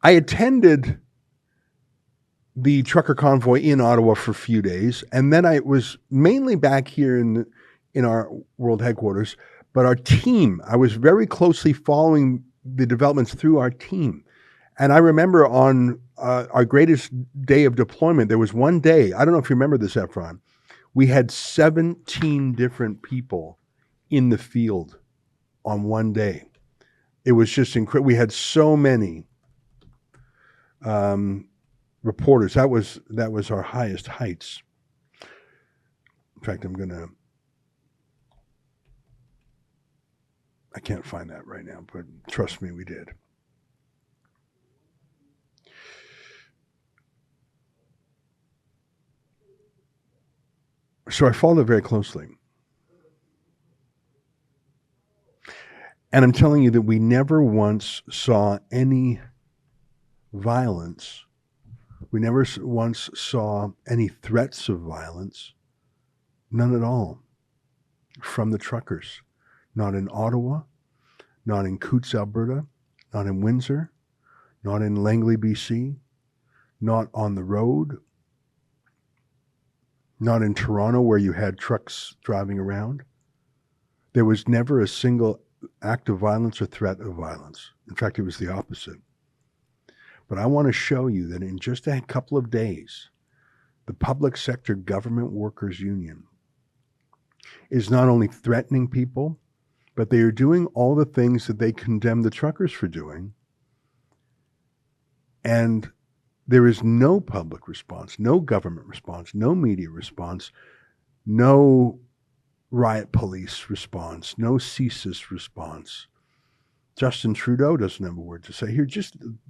I attended the trucker convoy in Ottawa for a few days, and then I was mainly back here in our world headquarters. But our team, I was very closely following the developments through our team. And I remember on our greatest day of deployment, there was one day, I don't know if you remember this, Efron, we had 17 different people in the field on one day. It was just incredible. We had so many reporters. That was our highest heights. In fact, I can't find that right now, but trust me, we did. So I followed it very closely. And I'm telling you that we never once saw any violence. We never once saw any threats of violence. None at all from the truckers. Not in Ottawa, not in Coutts, Alberta, not in Windsor, not in Langley, BC, not on the road, not in Toronto where you had trucks driving around. There was never a single act of violence or threat of violence. In fact, it was the opposite. But I want to show you that in just a couple of days, the Public Sector Government Workers Union is not only threatening people, but they are doing all the things that they condemn the truckers for doing. And there is no public response, no government response, no media response, no riot police response, no CSIS response. Justin Trudeau doesn't have a word to say here.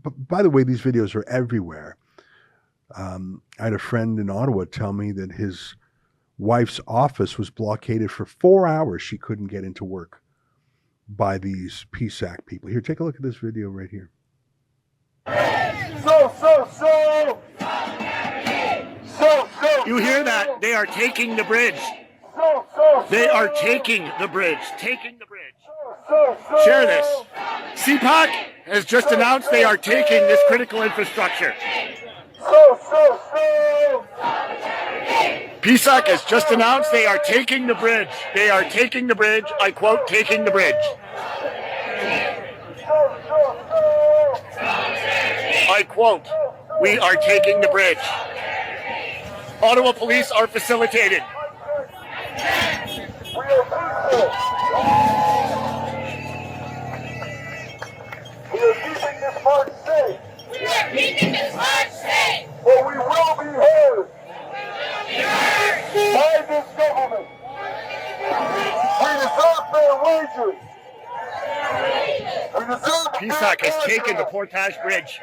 By the way, these videos are everywhere. I had a friend in Ottawa tell me that his wife's office was blockaded for 4 hours. She couldn't get into work by these PSAC people. Here, take a look at this video right here. You hear that? They are taking the bridge. They are taking the bridge. Taking the bridge. Share this. PSAC has just announced they are taking this critical infrastructure. PSAC has just announced they are taking the bridge. They are taking the bridge. I quote, taking the bridge. I quote, we are taking the bridge. Ottawa police are facilitated. We are keeping this march safe. We are keeping this march safe. But we will be heard. By this government. We deserve fair wages. We deserve PSAC has taken the Portage Bridge.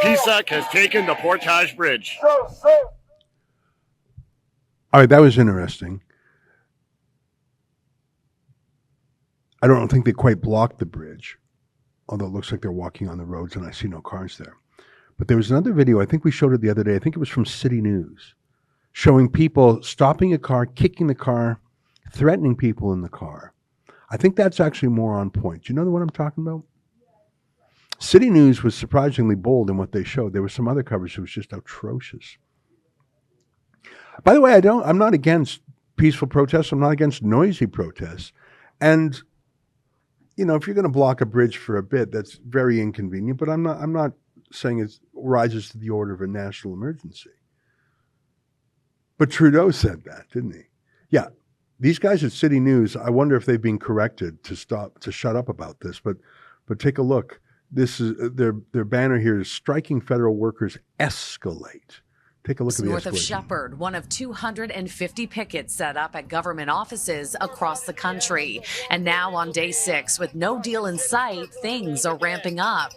PSAC has taken the Portage Bridge. All right, that was interesting. I don't think they quite blocked the bridge, although it looks like they're walking on the roads and I see no cars there. But there was another video, I think we showed it the other day, I think it was from City News, showing people stopping a car, kicking the car, threatening people in the car. I think that's actually more on point. Do you know what I'm talking about? City News was surprisingly bold in what they showed. There was some other coverage that was just atrocious. By the way, I'm not against peaceful protests. I'm not against noisy protests. And, you know, if you're going to block a bridge for a bit, that's very inconvenient. But I'm not saying it rises to the order of a national emergency. But Trudeau said that, didn't he? Yeah. These guys at City News, I wonder if they've been corrected to shut up about this. But take a look. This is their banner here is striking federal workers escalate. Take a look at the north of escalation. Shepherd, one of 250 pickets set up at government offices across the country. And now on day 6, with no deal in sight, things are ramping up.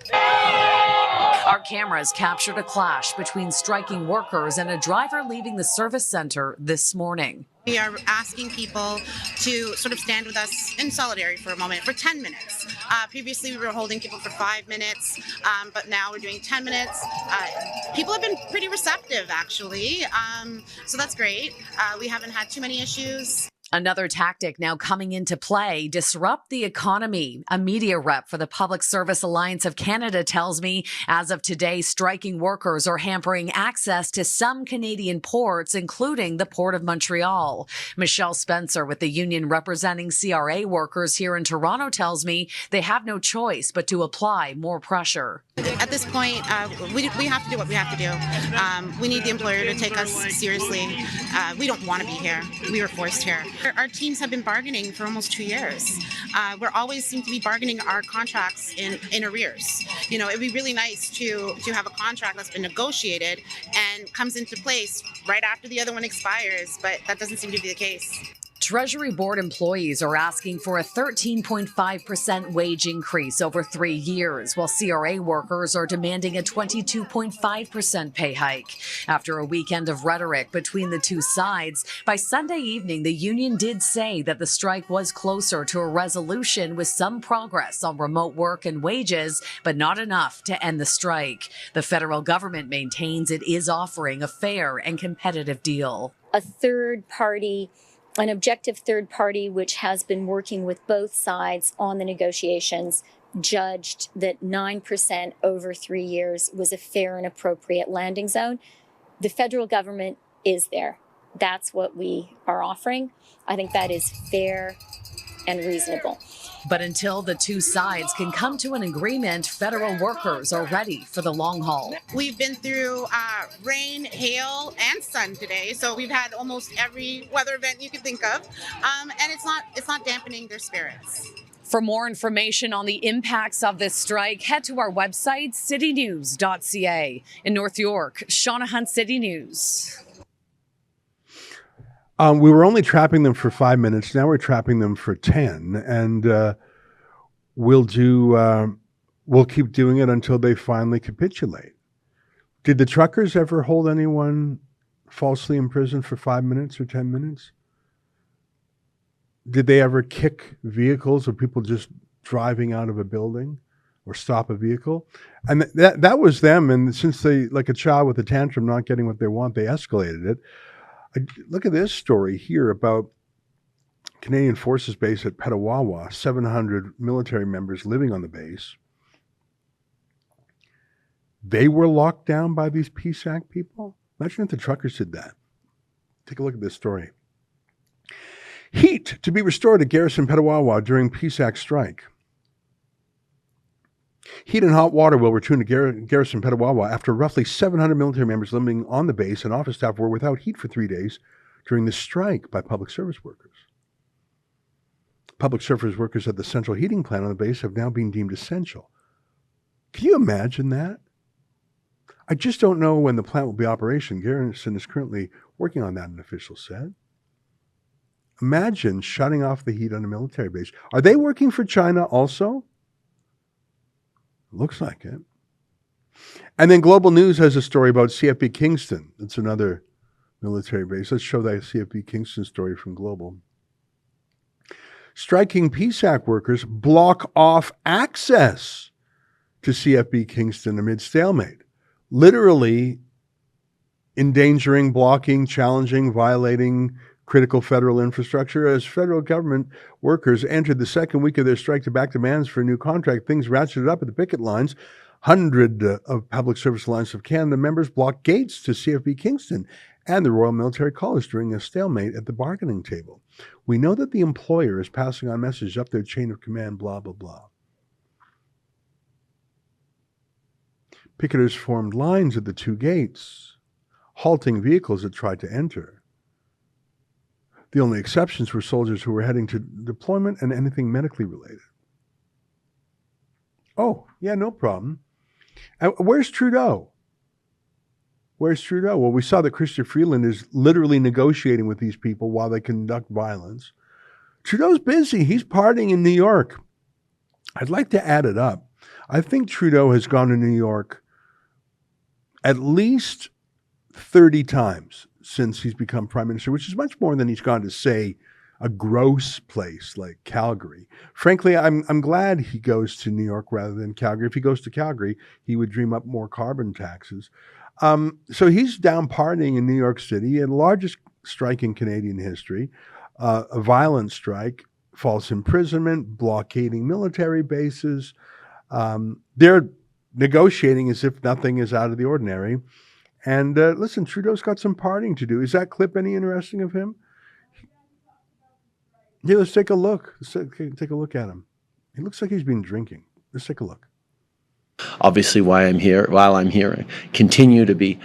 Our cameras captured a clash between striking workers and a driver leaving the service center this morning. We are asking people to sort of stand with us in solidarity for a moment, for 10 minutes. Previously, we were holding people for 5 minutes, but now we're doing 10 minutes. People have been pretty receptive, actually, so that's great. We haven't had too many issues. Another tactic now coming into play, disrupt the economy. A media rep for the Public Service Alliance of Canada tells me as of today, striking workers are hampering access to some Canadian ports, including the Port of Montreal. Michelle Spencer with the union representing CRA workers here in Toronto tells me they have no choice but to apply more pressure. At this point, we have to do what we have to do. We need the employer to take us seriously. We don't want to be here. We were forced here. Our teams have been bargaining for almost 2 years. We're always seem to be bargaining our contracts in arrears. You know, it'd be really nice to have a contract that's been negotiated and comes into place right after the other one expires, but that doesn't seem to be the case. Treasury Board employees are asking for a 13.5% wage increase over 3 years, while CRA workers are demanding a 22.5% pay hike. After a weekend of rhetoric between the two sides, by Sunday evening, the union did say that the strike was closer to a resolution with some progress on remote work and wages, but not enough to end the strike. The federal government maintains it is offering a fair and competitive deal. A third party, an objective third party, which has been working with both sides on the negotiations, judged that 9% over 3 years was a fair and appropriate landing zone. The federal government is there. That's what we are offering. I think that is fair and reasonable. But until the two sides can come to an agreement, federal workers are ready for the long haul. We've been through rain, hail, and sun today, so we've had almost every weather event you could think of, and it's not dampening their spirits. For more information on the impacts of this strike, head to our website, citynews.ca. In North York, Shauna Hunt, City News. We were only trapping them for 5 minutes. Now we're trapping them for 10, and we'll keep doing it until they finally capitulate. Did the truckers ever hold anyone falsely in prison for 5 minutes or 10 minutes? Did they ever kick vehicles or people just driving out of a building or stop a vehicle? And that was them. And since they, like a child with a tantrum, not getting what they want, they escalated it. Look at this story here about Canadian Forces base at Petawawa, 700 military members living on the base. They were locked down by these PSAC people. Imagine if the truckers did that. Take a look at this story. Heat to be restored at Garrison Petawawa during PSAC strike. Heat and hot water will return to Garrison Petawawa after roughly 700 military members living on the base and office staff were without heat for 3 days during the strike by public service workers. Public service workers at the central heating plant on the base have now been deemed essential. Can you imagine that? I just don't know when the plant will be operational. Garrison is currently working on that, an official said. Imagine shutting off the heat on a military base. Are they working for China also? Looks like it. And then Global News has a story about CFB Kingston. That's another military base. Let's show that CFB Kingston story from Global. Striking PSAC workers block off access to CFB Kingston amid stalemate. Literally endangering, blocking, challenging, violating critical federal infrastructure. As federal government workers entered the second week of their strike-to-back demands for a new contract, things ratcheted up at the picket lines. 100 of Public Service Alliance of Canada members blocked gates to CFB Kingston and the Royal Military College during a stalemate at the bargaining table. We know that the employer is passing on messages up their chain of command, blah, blah, blah. Picketers formed lines at the two gates, halting vehicles that tried to enter. The only exceptions were soldiers who were heading to deployment and anything medically related. Oh, yeah, no problem. Where's Trudeau? Where's Trudeau? Well, we saw that Chrystia Freeland is literally negotiating with these people while they conduct violence. Trudeau's busy. He's partying in New York. I'd like to add it up. I think Trudeau has gone to New York at least 30 times since he's become prime minister, which is much more than he's gone to, say, a gross place like Calgary. Frankly, I'm glad he goes to New York rather than Calgary. If he goes to Calgary, he would dream up more carbon taxes. So he's down partying in New York City, the largest strike in Canadian history. a violent strike, false imprisonment, blockading military bases. They're negotiating as if nothing is out of the ordinary. And listen, Trudeau's got some partying to do. Is that clip any interesting of him? Yeah, let's take a look. Take a look at him. He looks like he's been drinking. Let's take a look. Obviously, while I'm here, continue to be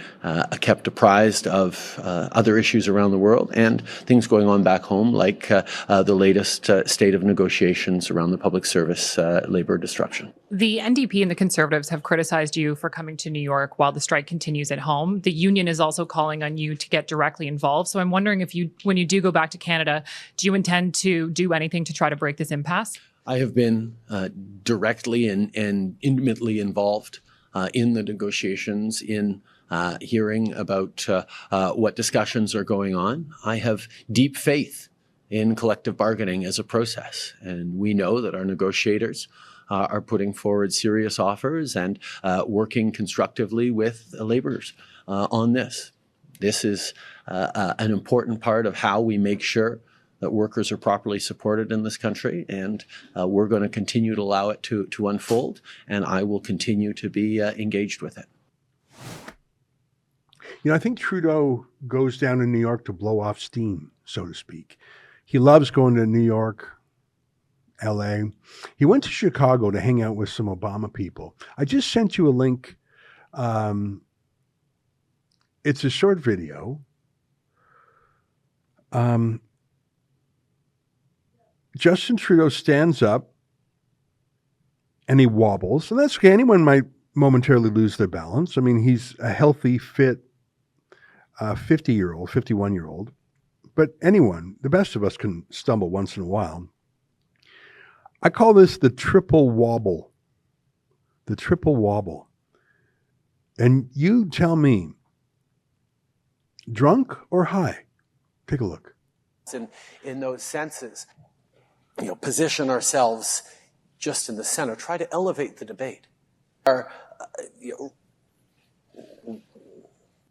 kept apprised of other issues around the world and things going on back home, like the latest state of negotiations around the public service labor disruption. The NDP and the Conservatives have criticized you for coming to New York while the strike continues at home. The union is also calling on you to get directly involved. So I'm wondering if when you do go back to Canada, do you intend to do anything to try to break this impasse? I have been directly and intimately involved in the negotiations, in hearing about what discussions are going on. I have deep faith in collective bargaining as a process, and we know that our negotiators are putting forward serious offers and working constructively with laborers on this. This is an important part of how we make sure that workers are properly supported in this country, and we're going to continue to allow it to unfold, and I will continue to be engaged with it. You know, I think Trudeau goes down to New York to blow off steam, so to speak. He loves going to New York, LA. He went to Chicago to hang out with some Obama people. I just sent you a link. It's a short video. Justin Trudeau stands up and he wobbles, and that's okay. Anyone might momentarily lose their balance. I mean, he's a healthy, fit 50-year-old, 51-year-old, but anyone, the best of us, can stumble once in a while. I call this the triple wobble. The triple wobble. And you tell me, drunk or high? Take a look. In those senses, position ourselves just in the center, try to elevate the debate.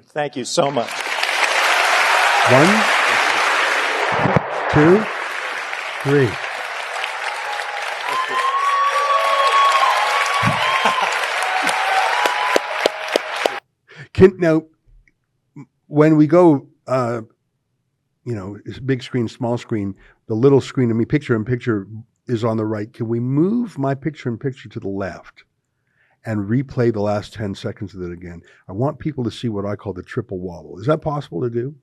Thank you so much. 1, 2, 3. Now, when we go, big screen, small screen, the little screen of me, picture-in-picture is on the right. Can we move my picture-in-picture to the left and replay the last 10 seconds of it again? I want people to see what I call the triple wobble. Is that possible to do?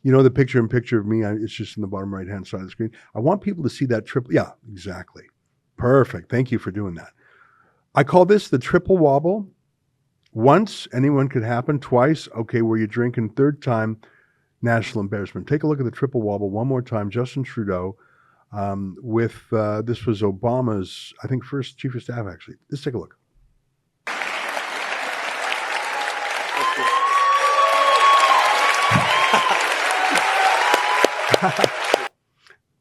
You know, the picture-in-picture of me, it's just in the bottom right-hand side of the screen. I want people to see that triple. Yeah, exactly. Perfect. Thank you for doing that. I call this the triple wobble. Once, anyone could happen. Twice, okay, were you drinking? Third time, national embarrassment. Take a look at the triple wobble one more time. Justin Trudeau this was Obama's, I think, first chief of staff, actually. Let's take a look.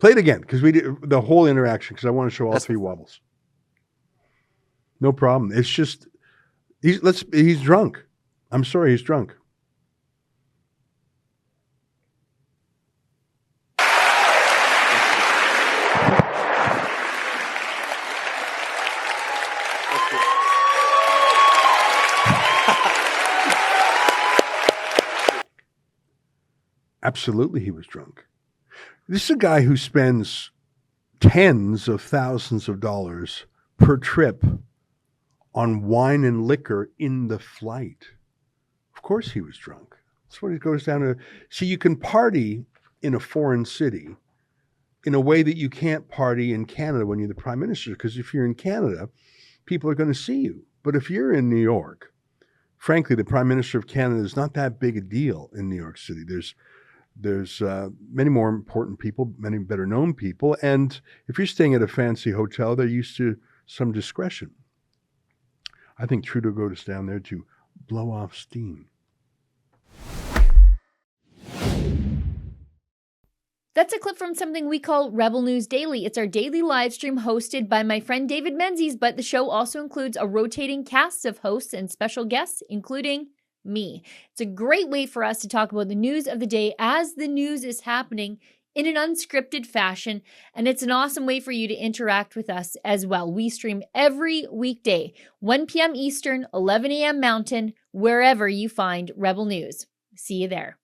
Play it again, because we did the whole interaction, because I want to show all three wobbles. No problem. It's just, he's drunk. I'm sorry, he's drunk. Absolutely, he was drunk. This is a guy who spends tens of thousands of dollars per trip on wine and liquor in the flight. Of course he was drunk. That's what it goes down to. See, you can party in a foreign city in a way that you can't party in Canada when you're the prime minister, because if you're in Canada, people are going to see you. But if you're in New York, frankly, the prime minister of Canada is not that big a deal in New York City. There's many more important people, many better known people. And if you're staying at a fancy hotel, they're used to some discretion. I think Trudeau goes down there to blow off steam. That's a clip from something we call Rebel News Daily. It's our daily live stream hosted by my friend David Menzies, but the show also includes a rotating cast of hosts and special guests, including me. It's a great way for us to talk about the news of the day as the news is happening in an unscripted fashion, and it's an awesome way for you to interact with us as well. We stream every weekday, 1 p.m. Eastern, 11 a.m. Mountain, wherever you find Rebel News. See you there.